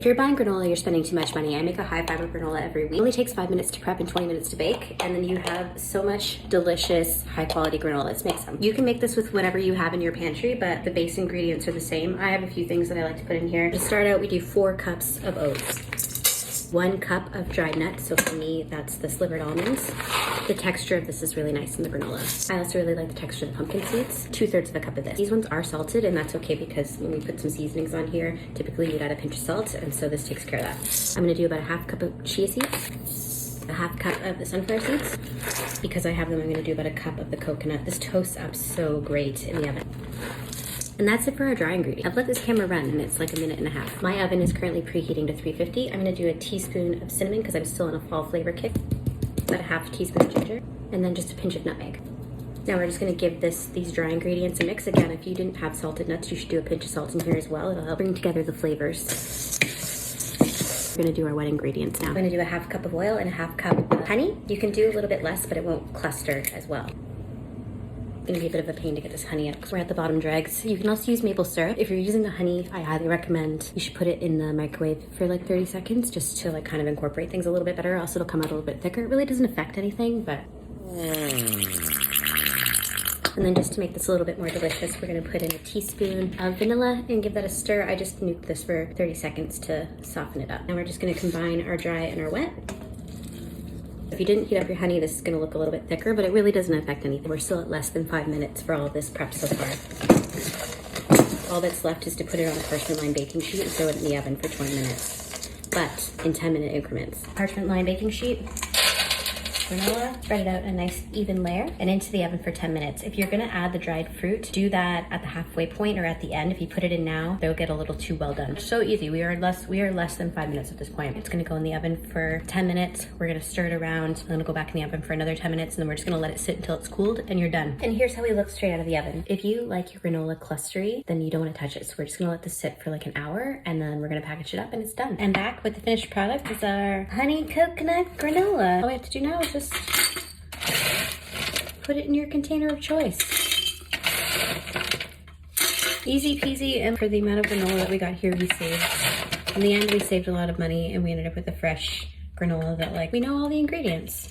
If you're buying granola, you're spending too much money. I make a high fiber granola every week. It only takes 5 minutes to prep and 20 minutes to bake, and then you have so much delicious, high quality granola. Let's make some. You can make this with whatever you have in your pantry, but the base ingredients are the same. I have a few things that I like to put in here. To start out, we do 4 cups of oats, 1 cup of dried nuts. So for me, that's the slivered almonds. The texture of this is really nice in the granola. I also really like the texture of the pumpkin seeds. 2/3 of a cup of this. These ones are salted, and that's okay because when we put some seasonings on here, typically you'd add a pinch of salt, and so this takes care of that. I'm gonna do about a 1/2 cup of chia seeds, a 1/2 cup of the sunflower seeds. Because I have them, I'm gonna do about a cup of the coconut. This toasts up so great in the oven. And that's it for our dry ingredient. I've let this camera run and it's like 1.5 minutes. My oven is currently preheating to 350. I'm gonna do a teaspoon of cinnamon because I'm still in a fall flavor kick. About a 1/2 teaspoon of ginger, and then just a pinch of nutmeg. Now we're just gonna give these dry ingredients a mix. Again, if you didn't have salted nuts, you should do a pinch of salt in here as well. It'll help bring together the flavors. We're gonna do our wet ingredients now. I'm gonna do a 1/2 cup of oil and a 1/2 cup of honey. You can do a little bit less, but it won't cluster as well. It's gonna be a bit of a pain to get this honey out because we're at the bottom dregs. You can also use maple syrup. If you're using the honey, I highly recommend you should put it in the microwave for like 30 seconds just to like kind of incorporate things a little bit better. Also, it'll come out a little bit thicker. It really doesn't affect anything, but... And then just to make this a little bit more delicious, we're gonna put in a teaspoon of vanilla and give that a stir. I just nuked this for 30 seconds to soften it up. Now we're just gonna combine our dry and our wet. If you didn't heat up your honey, this is gonna look a little bit thicker, but it really doesn't affect anything. We're still at less than 5 minutes for all of this prep so far. All that's left is to put it on a parchment line baking sheet and throw it in the oven for 20 minutes, but in 10-minute increments. Parchment line baking sheet, granola, spread it out in a nice even layer, and into the oven for 10 minutes. If you're gonna add the dried fruit, do that at the halfway point or at the end. If you put it in now, they'll get a little too well done. So easy. We are less than 5 minutes at this point. It's gonna go in the oven for 10 minutes. We're gonna stir it around. I'm gonna go back in the oven for another 10 minutes, and then we're just gonna let it sit until it's cooled, and you're done. And here's how we look straight out of the oven. If you like your granola clustery, then you don't wanna touch it. So we're just gonna let this sit for like an hour, and then we're gonna package it up, and it's done. And back with the finished product is our honey coconut granola. All we have to do now is just put it in your container of choice. Easy peasy, and for the amount of granola that we got here, we saved. In the end, we saved a lot of money, and we ended up with a fresh granola that, like, we know all the ingredients.